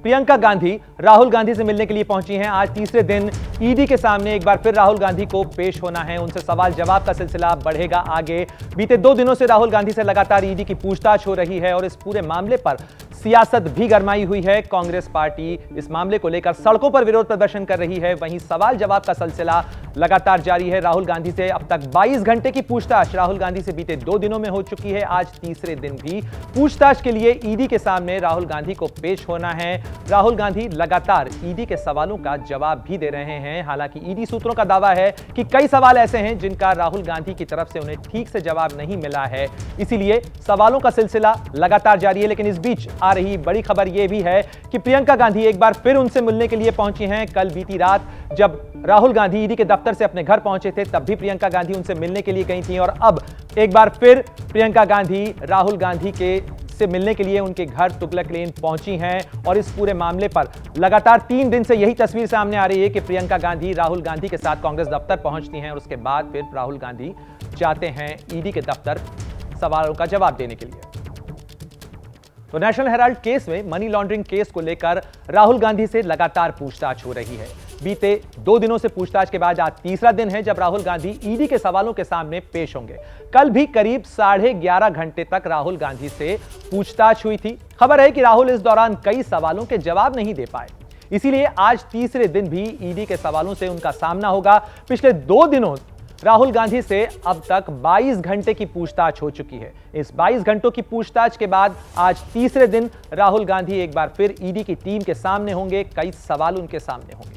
प्रियंका गांधी राहुल गांधी से मिलने के लिए पहुंची हैं। आज तीसरे दिन ईडी के सामने एक बार फिर राहुल गांधी को पेश होना है। उनसे सवाल जवाब का सिलसिला बढ़ेगा आगे। बीते 2 दिनों से राहुल गांधी से लगातार ईडी की पूछताछ हो रही है और इस पूरे मामले पर सियासत भी गरमाई हुई है। कांग्रेस पार्टी इस मामले को लेकर सड़कों पर विरोध प्रदर्शन कर रही है। वहीं सवाल जवाब का सिलसिला लगातार जारी है। राहुल गांधी से अब तक 22 घंटे की पूछताछ राहुल गांधी से बीते 2 दिनों में हो चुकी है। आज तीसरे दिन भी पूछताछ के लिए ईडी के सामने राहुल गांधी को पेश होना है। राहुल गांधी लगातार ईडी के सवालों का जवाब भी दे रहे हैं। हालांकि ईडी सूत्रों का दावा है कि कई सवाल ऐसे हैं जिनका राहुल गांधी की तरफ से उन्हें ठीक से जवाब नहीं मिला है, इसीलिए सवालों का सिलसिला लगातार जारी है। लेकिन इस बीच आ रही बड़ी खबर यह भी है कि प्रियंका गांधी एक बार फिर उनसे मिलने के लिए पहुंची हैं। कल बीती रात जब राहुल गांधी ईडी के दफ्तर से अपने घर पहुंचे थे, तब भी प्रियंका गांधी उनसे मिलने के लिए गई थी और अब एक बार फिर प्रियंका गांधी राहुल गांधी से मिलने के लिए उनके घर तुगलक लेन पहुंची हैं। और इस पूरे मामले पर लगातार 3 दिन से यही तस्वीर सामने आ रही है कि प्रियंका गांधी राहुल गांधी के साथ कांग्रेस दफ्तर पहुंचती हैं और उसके बाद फिर राहुल गांधी जाते हैं ईडी के दफ्तर सवालों का जवाब देने के लिए। तो नेशनल हेराल्ड केस में मनी लॉन्ड्रिंग केस को लेकर राहुल गांधी से लगातार पूछताछ हो रही है। बीते 2 दिनों से पूछताछ के बाद आज तीसरा दिन है जब राहुल गांधी ईडी के सवालों के सामने पेश होंगे। कल भी करीब 11.5 घंटे तक राहुल गांधी से पूछताछ हुई थी। खबर है कि राहुल इस दौरान कई सवालों के जवाब नहीं दे पाए, इसीलिए आज तीसरे दिन भी ईडी के सवालों से उनका सामना होगा। पिछले 2 दिनों राहुल गांधी से अब तक 22 घंटे की पूछताछ हो चुकी है। इस 22 घंटों की पूछताछ के बाद आज तीसरे दिन राहुल गांधी एक बार फिर ईडी की टीम के सामने होंगे। कई सवाल उनके सामने होंगे।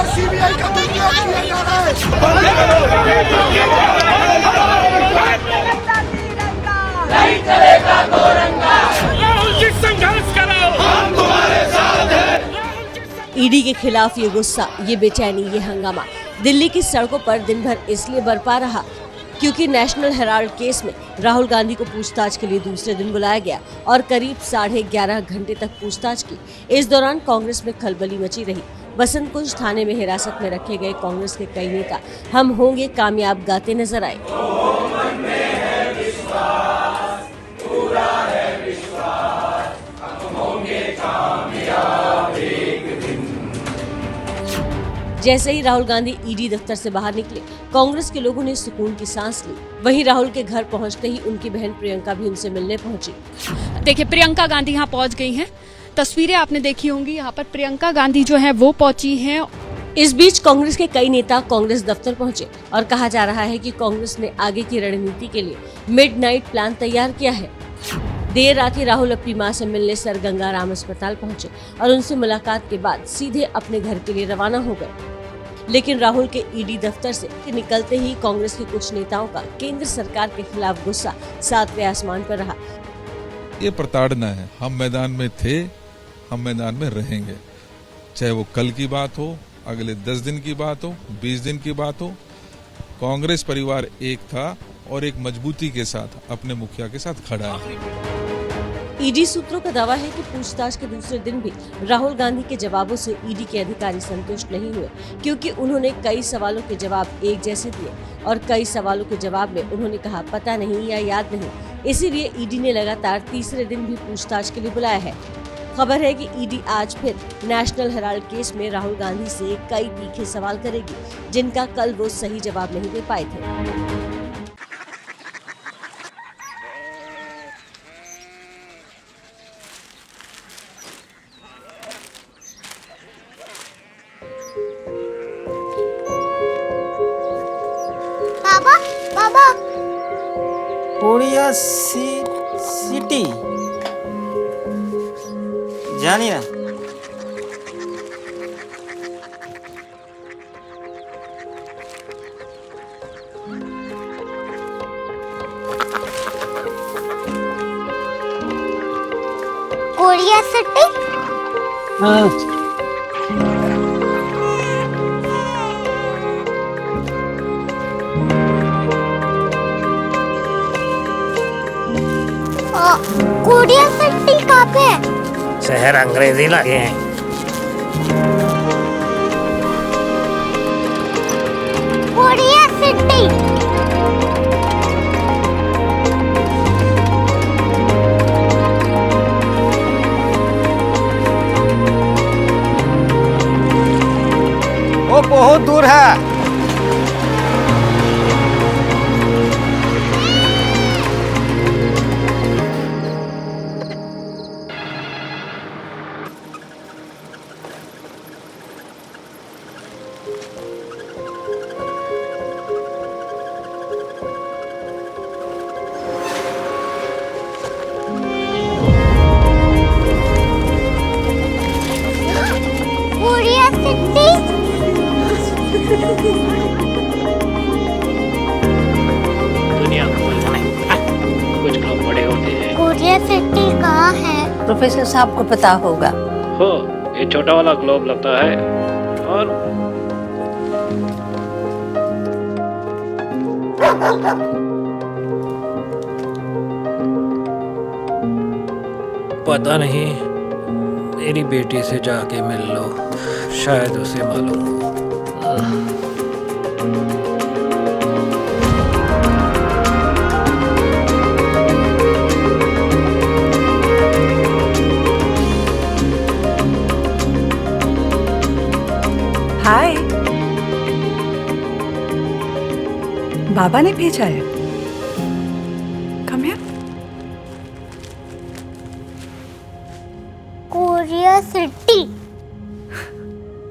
सीबीआई का दुरुपयोग किया जा रहा है। नहीं चलेगा गोरंगा। राहुल जी संघर्ष करो, हम तुम्हारे साथ हैं। ईडी के खिलाफ ये गुस्सा, ये बेचैनी, ये हंगामा दिल्ली की सड़कों पर दिन भर इसलिए बरपा रहा क्योंकि नेशनल हेराल्ड केस में राहुल गांधी को पूछताछ के लिए दूसरे दिन बुलाया गया और करीब 11.5 घंटे तक पूछताछ की। इस दौरान कांग्रेस में खलबली मची रही। बसंत कुंज थाने में हिरासत में रखे गए कांग्रेस के कई नेता हम होंगे कामयाब गाते नजर आए। जैसे ही राहुल गांधी ईडी दफ्तर से बाहर निकले, कांग्रेस के लोगों ने सुकून की सांस ली। वहीं राहुल के घर पहुंचते ही उनकी बहन प्रियंका भी उनसे मिलने पहुंची। देखिए, प्रियंका गांधी यहाँ पहुंच गई हैं। तस्वीरें आपने देखी होंगी, यहाँ पर प्रियंका गांधी जो है वो पहुंची हैं। इस बीच कांग्रेस के कई नेता कांग्रेस दफ्तर पहुंचे और कहा जा रहा है कि कांग्रेस ने आगे की रणनीति के लिए मिडनाइट प्लान तैयार किया है। देर रात ही राहुल अपनी मां से मिलने सर गंगाराम अस्पताल पहुंचे और उनसे मुलाकात के बाद सीधे अपने घर के लिए रवाना हो गए। लेकिन राहुल के ईडी दफ्तर से निकलते ही कांग्रेस के कुछ नेताओं का केंद्र सरकार के खिलाफ गुस्सा 7वें आसमान पर रहा। ये प्रताड़ना है। हम मैदान में थे, हम मैदान में रहेंगे, चाहे वो कल की बात हो, अगले 10 दिन की बात हो, 20 दिन की बात हो। कांग्रेस परिवार एक था और एक मजबूती के साथ अपने मुखिया के साथ खड़ा है। ईडी सूत्रों का दावा है कि पूछताछ के दूसरे दिन भी राहुल गांधी के जवाबों से ईडी के अधिकारी संतुष्ट नहीं हुए, क्योंकि उन्होंने कई सवालों के जवाब एक जैसे दिए और कई सवालों के जवाब में उन्होंने कहा पता नहीं या याद नहीं। इसीलिए ईडी ने लगातार तीसरे दिन भी पूछताछ के लिए बुलाया है। खबर है कि ईडी आज फिर नेशनल हेराल्ड केस में राहुल गांधी से कई तीखे सवाल करेगी, जिनका कल वो सही जवाब नहीं दे पाए थे। बाबा कोरिया सिटी जानी ना। Korea city? हाँ। कोरिया सिटी कहाँ पे है? शहर अंग्रेजी लगे हैं। कोरिया सिटी मंजूर है। दुनिया कुछ लोग बड़े होते हैं। कोरिया सिटी कहाँ है? प्रोफेसर साहब को पता होगा। हो, ये छोटा वाला ग्लोब लगता है और पता नहीं, मेरी बेटी से जाके मिल लो, शायद उसे मालूम हो। हाय, बाबा ने भेजा है। Come here. Korea city.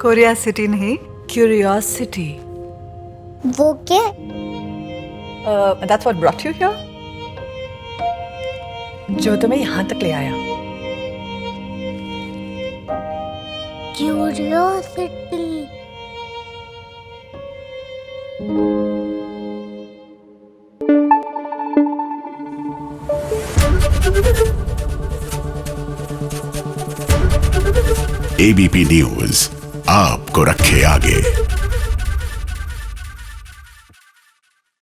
Korea city नहीं, क्यूरियोसिटी। वो क्या? That's what brought you here? जो तुम्हें यहाँ तक ले आया। क्यूरियोसिटी। एबीपी न्यूज आपको रखे आगे।